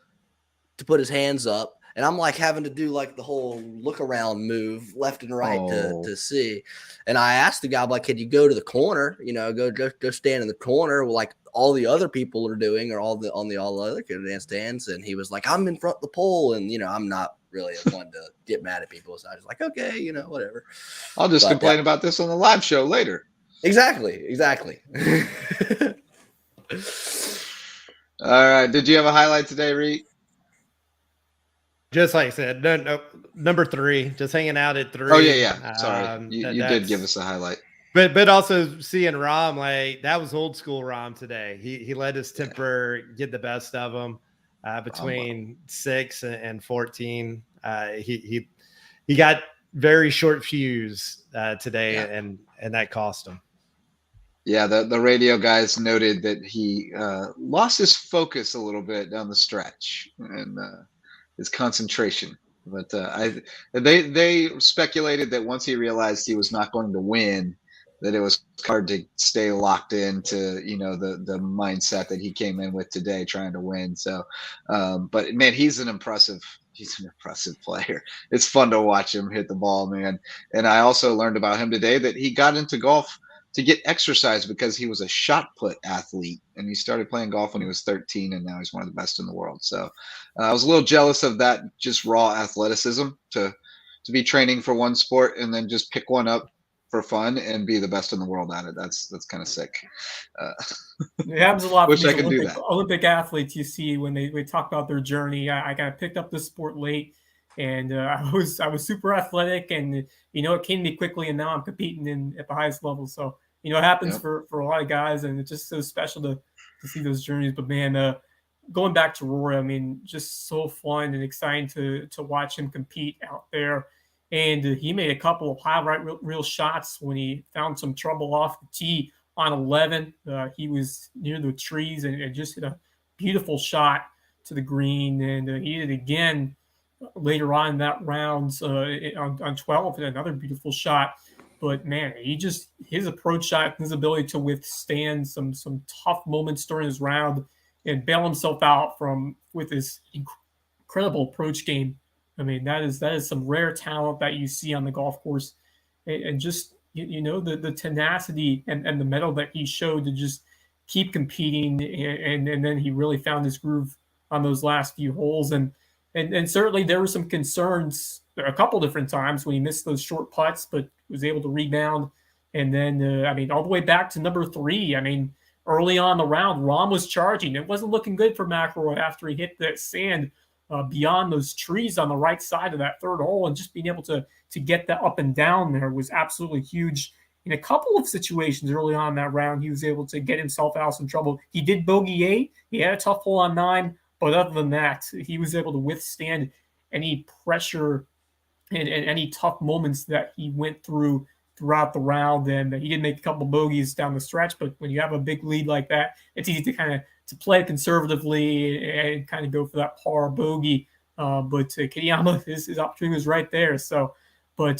to put his hands up. And I'm like having to do like the whole look around move left and right to see. And I asked the guy, like, can you go to the corner, go stand in the corner like all the other people are doing, or all the other stands. And he was like, I'm in front of the pole. And, I'm not really one to get mad at people. So I was like, okay, whatever. I'll just complain about this on the live show later. Exactly. All right. Did you have a highlight today, Reed? Just like I said, no, number 3, just hanging out at 3. Oh yeah. Sorry, you did give us a highlight. But also seeing Rahm, like that was old school Rahm today. He let his temper get the best of him between 6 and 14. He got very short fuse today, and that cost him. Yeah, the radio guys noted that he lost his focus a little bit down the stretch and his concentration. But they speculated that once he realized he was not going to win, that it was hard to stay locked into the mindset that he came in with today, trying to win. So, but man, he's an impressive player. It's fun to watch him hit the ball, man. And I also learned about him today that he got into golf to get exercise because he was a shot put athlete, and he started playing golf when he was 13, and now he's one of the best in the world. So I was a little jealous of that, just raw athleticism to be training for one sport and then just pick one up for fun and be the best in the world at it. That's kind of sick. It happens a lot. Wish I could do that. Olympic athletes, you see when they talk about their journey. I got picked up this sport late, and I was super athletic, and it came to me quickly, and now I'm competing at the highest level. So it happens for a lot of guys, and it's just so special to see those journeys. But man, going back to Rory, I mean, just so fun and exciting to watch him compete out there. And he made a couple of highlight real shots when he found some trouble off the tee on 11. He was near the trees and just hit a beautiful shot to the green. And he did it again later on in that round on 12, another beautiful shot. But man, his approach shot, his ability to withstand some tough moments during his round and bail himself out with his incredible approach game. I mean, that is some rare talent that you see on the golf course, and just the tenacity and the mettle that he showed to just keep competing, and then he really found his groove on those last few holes, and certainly there were some concerns a couple different times when he missed those short putts, but was able to rebound, and then all the way back to number 3. I mean, early on the round, Rahm was charging. It wasn't looking good for McIlroy after he hit that sand beyond those trees on the right side of that third hole, and just being able to get that up and down there was absolutely huge. In a couple of situations early on in that round, he was able to get himself out of some trouble. He did bogey 8. He had a tough hole on 9, but other than that, he was able to withstand any pressure and any tough moments that he went throughout the round. And he did make a couple bogeys down the stretch, but when you have a big lead like that, it's easy to play conservatively and kind of go for that par bogey. But Kitayama, his opportunity was right there. So, but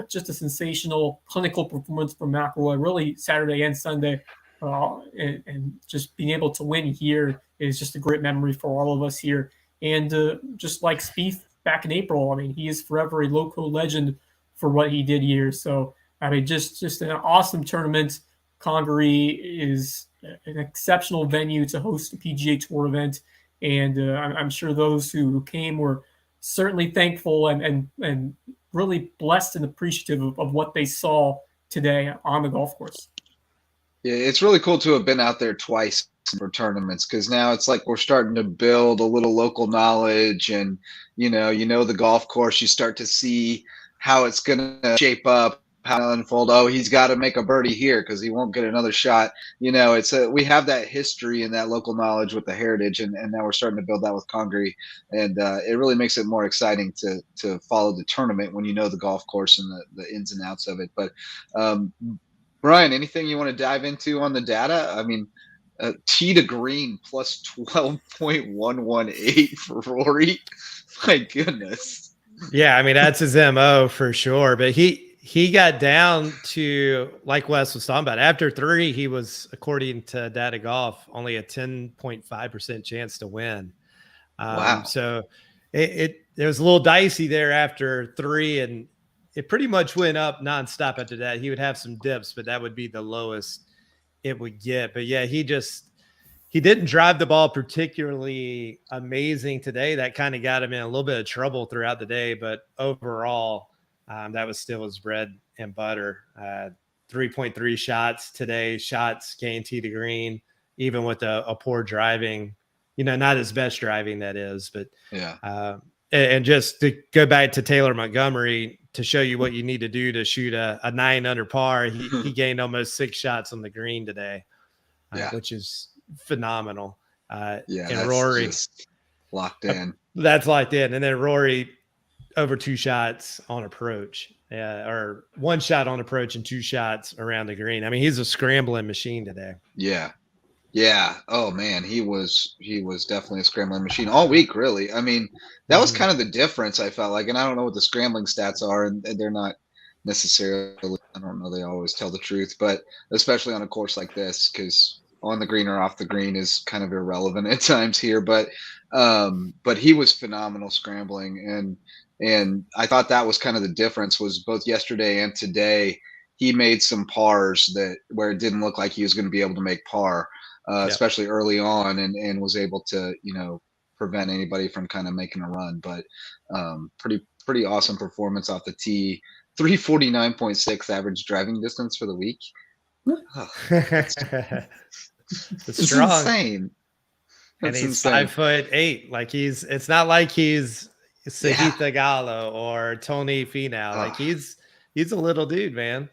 just a sensational clinical performance from McIlroy, really Saturday and Sunday. And just being able to win here is just a great memory for all of us here. And just like Spieth back in April, I mean, he is forever a Lowco legend for what he did here. So, I mean, just an awesome tournament. Congaree is an exceptional venue to host a PGA Tour event, and I'm sure those who came were certainly thankful and really blessed and appreciative of what they saw today on the golf course. Yeah, it's really cool to have been out there twice for tournaments, because now it's like we're starting to build a little local knowledge, and you know the golf course. You start to see how it's going to shape up, how to unfold. Oh, he's got to make a birdie here because he won't get another shot. We have that history and that local knowledge with the Heritage, and now we're starting to build that with Congaree, and it really makes it more exciting to follow the tournament when you know the golf course and the ins and outs of it. But Brian, anything you want to dive into on the data? I mean, tee to green plus 12.118 for Rory. My goodness. Yeah, I mean, that's his MO for sure. But he got down to, like Wes was talking about, after 3, he was, according to Data Golf, only a 10.5% chance to win. Wow. So it was a little dicey there after 3, and it pretty much went up nonstop after that. He would have some dips, but that would be the lowest it would get. But yeah, he didn't drive the ball particularly amazing today. That kind of got him in a little bit of trouble throughout the day. But overall, that was still his bread and butter. 3.3 shots today, shots gained tee to green, even with a poor driving, not his best driving, that is. But yeah. And just to go back to Taylor Montgomery, to show you what you need to do to shoot a 9 under par, he gained almost 6 shots on the green today, which is phenomenal. And that's Rory just locked in. That's locked in. And then Rory over 2 shots on approach, or 1 shot on approach and 2 shots around the green. I mean, he's a scrambling machine today. Yeah. Oh man, he was definitely a scrambling machine all week, really. I mean, that was kind of the difference, I felt like, and I don't know what the scrambling stats are, and they're not necessarily, I don't know, they always tell the truth, but especially on a course like this, because on the green or off the green is kind of irrelevant at times here, but he was phenomenal scrambling, and I thought that was kind of the difference, was both yesterday and today he made some pars where it didn't look like he was going to be able to make par. Especially early on, and was able to, prevent anybody from kind of making a run. But pretty awesome performance off the tee. 349.6 average driving distance for the week. Oh, it's insane. And he's insane. 5'8". Like it's not like he's Sahith Gallo or Tony Finau. Like he's a little dude, man.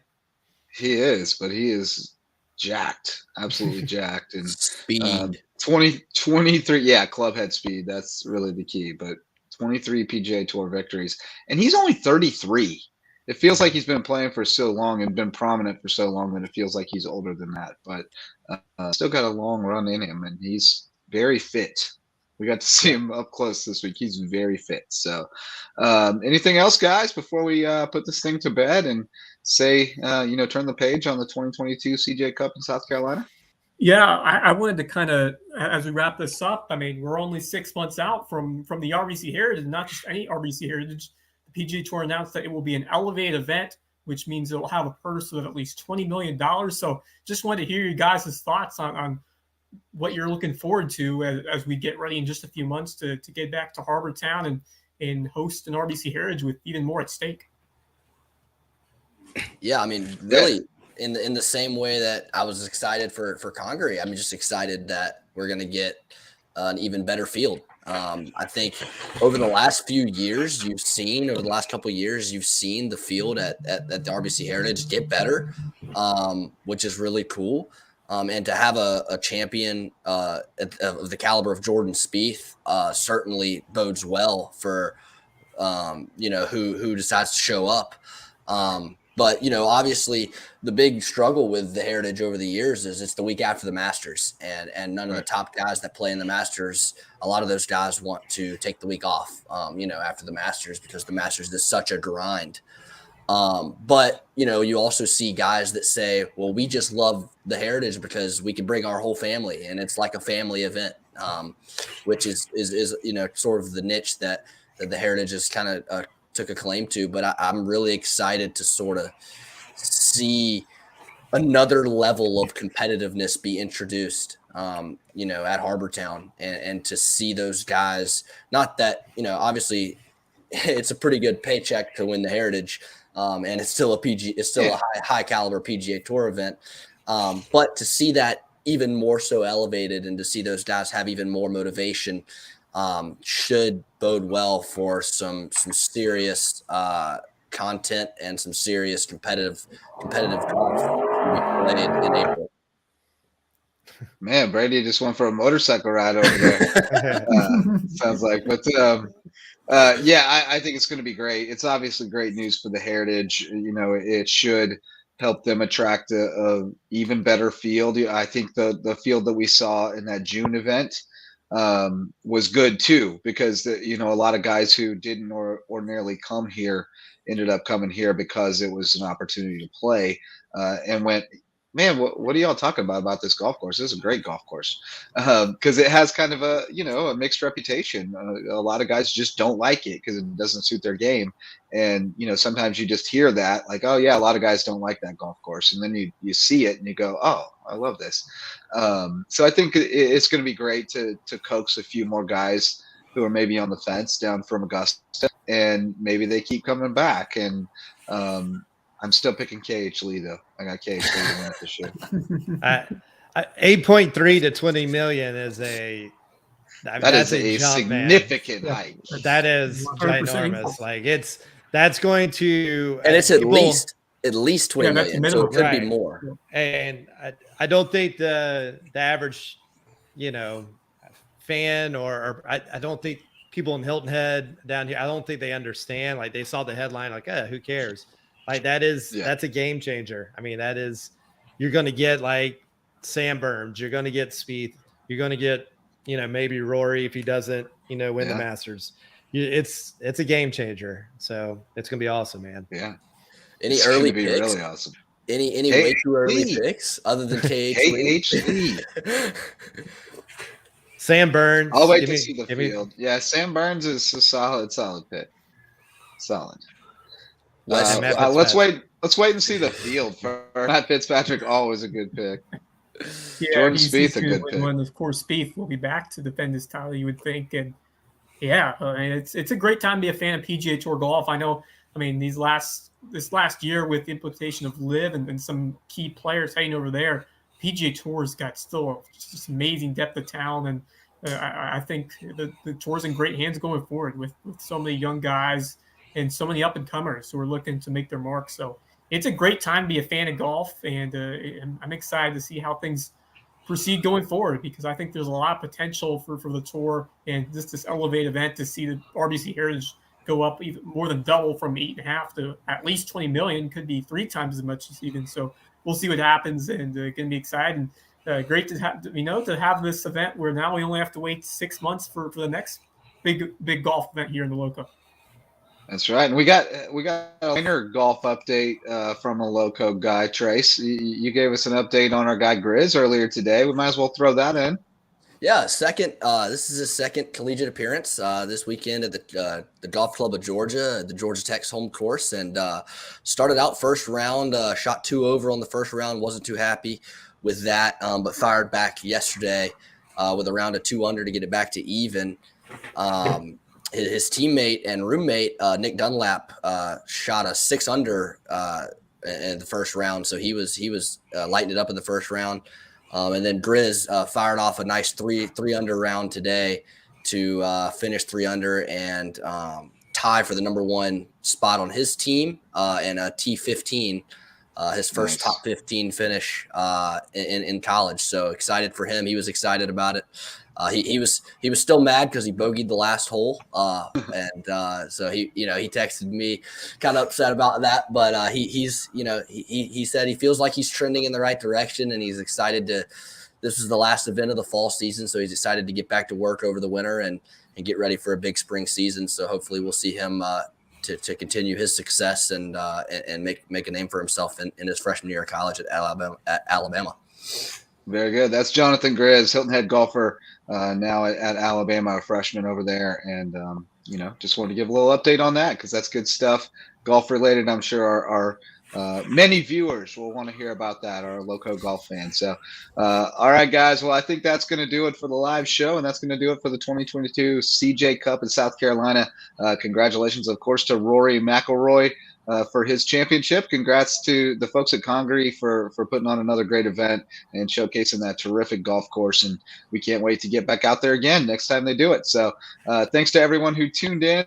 He is, but he is jacked, absolutely jacked, and speed. 23 club head speed, that's really the key. But 23 PGA Tour victories, and he's only 33. It feels like he's been playing for so long and been prominent for so long that it feels like he's older than that, but still got a long run in him, and he's very fit. We got to see him up close this week. He's very fit. So anything else, guys, before we put this thing to bed and say, turn the page on the 2022 CJ Cup in South Carolina? Yeah, I wanted to kind of, as we wrap this up, I mean, we're only 6 months out from the RBC Heritage, not just any RBC Heritage. The PGA Tour announced that it will be an elevated event, which means it will have a purse of at least $20 million. So just wanted to hear you guys' thoughts on what you're looking forward to as we get ready in just a few months to get back to Harbor Town and host an RBC Heritage with even more at stake. Yeah, I mean, really, in the same way that I was excited for Congaree, I'm just excited that we're going to get an even better field. I think over the last couple of years, you've seen the field at the RBC Heritage get better, which is really cool. And to have a champion of the caliber of Jordan Spieth certainly bodes well for who decides to show up. But, obviously the big struggle with the Heritage over the years is it's the week after the Masters, and none of the top guys that play in the Masters, a lot of those guys want to take the week off, after the Masters, because the Masters is such a grind. But, you also see guys that say, well, we just love the Heritage because we can bring our whole family, and it's like a family event, which is sort of the niche that the Heritage is kind of took a claim to. But I'm really excited to sort of see another level of competitiveness be introduced, at Harbor Town, and to see those guys, not that, obviously it's a pretty good paycheck to win the Heritage. And it's still a high caliber PGA Tour event. But to see that even more so elevated and to see those guys have even more motivation should bode well for some serious content and some serious competitive golf to be played in April. Man, Brady just went for a motorcycle ride over there. Sounds like, but yeah, I think it's going to be great. It's obviously great news for the Heritage. You know, it should help them attract a even better field. I think the field that we saw in that June event was good too, because you know, a lot of guys who didn't ordinarily come here ended up coming here because it was an opportunity to play, and went, man, what are y'all talking about this golf course? This is a great golf course, because it has kind of a, you know, a mixed reputation. A lot of guys just don't like it because it doesn't suit their game, and you know, sometimes you just hear that, like, oh yeah, a lot of guys don't like that golf course, and then you see it and you go, oh, I love this. So I think it's going to be great to coax a few more guys who are maybe on the fence down from Augusta, and maybe they keep coming back. And I'm still picking KH Lee though. I got KH Lee to win it this year. 8.3 to 20 million is that's a jump, significant hike. That is ginormous. Like that's going to, and it's at least 20 million, so it could be more. And I don't think the average, you know, fan or I don't think people in Hilton Head down here, I don't think they understand. Like they saw the headline, like, who cares? Like that's a game changer. I mean, you're going to get like Sam Burns, you're going to get Spieth, you're going to get, you know, maybe Rory if he doesn't, you know, win the Masters. It's a game changer. So it's going to be awesome, man. Yeah. Any early picks? Really awesome. Any way too early picks other than KH? Sam Burns. I'll wait to see the field. Yeah, Sam Burns is a solid pick. Solid. Let's wait and see the field for Matt Fitzpatrick. Always a good pick. Yeah, Jordan Spieth a good pick. When of course Spieth will be back to defend his title, you would think, and yeah, I mean, it's a great time to be a fan of PGA Tour golf. I know. I mean, this last year with the implication of LIV and some key players heading over there, PGA Tour's got still just amazing depth of talent, and I think the tour's in great hands going forward with so many young guys and so many up-and-comers who are looking to make their mark. So it's a great time to be a fan of golf, and I'm excited to see how things proceed going forward, because I think there's a lot of potential for the tour and just this elevated event to see the RBC Heritage go up even more than double from 8.5 to at least 20 million, could be 3 times as much as even. So we'll see what happens, and going to be exciting. Great to have this event where now we only have to wait 6 months for the next big golf event here in the Lowco. That's right. And we got a minor golf update from a Lowco guy, Trace. You gave us an update on our guy Grizz earlier today. We might as well throw that in. Yeah, this is his second collegiate appearance this weekend at the Golf Club of Georgia, the Georgia Tech's home course, and started out first round, shot 2 over on the first round, wasn't too happy with that, but fired back yesterday with a round of 2 under to get it back to even. His teammate and roommate Nick Dunlap shot a 6 under in the first round, so he was lighting it up in the first round. And then Grizz fired off a nice 3 under round today to finish 3 under and tie for the number 1 spot on his team and a T15, his first top 15 finish in college. So excited for him. He was excited about it. He was still mad because he bogeyed the last hole, and so he texted me kind of upset about that. But he said he feels like he's trending in the right direction, and he's excited to. This is the last event of the fall season, so he's excited to get back to work over the winter and get ready for a big spring season. So hopefully we'll see him to continue his success and make a name for himself in his freshman year of college at Alabama. Very good. That's Jonathan Grizz, Hilton Head golfer, now at Alabama, a freshman over there. And, just wanted to give a little update on that because that's good stuff. Golf related, I'm sure our many viewers will want to hear about that, our Loco golf fans. So, all right, guys. Well, I think that's going to do it for the live show, and that's going to do it for the 2022 CJ Cup in South Carolina. Congratulations, of course, to Rory McIlroy for his championship. Congrats to the folks at Congaree for putting on another great event and showcasing that terrific golf course. And we can't wait to get back out there again next time they do it. So thanks to everyone who tuned in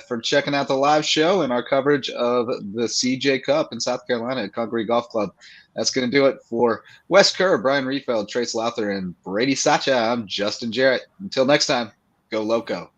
for checking out the live show and our coverage of the CJ Cup in South Carolina at Congaree Golf Club. That's going to do it for Wes Kerr, Brian Riefeld, Trace Lowther, and Brady Sacha. I'm Justin Jarrett. Until next time, go Loco.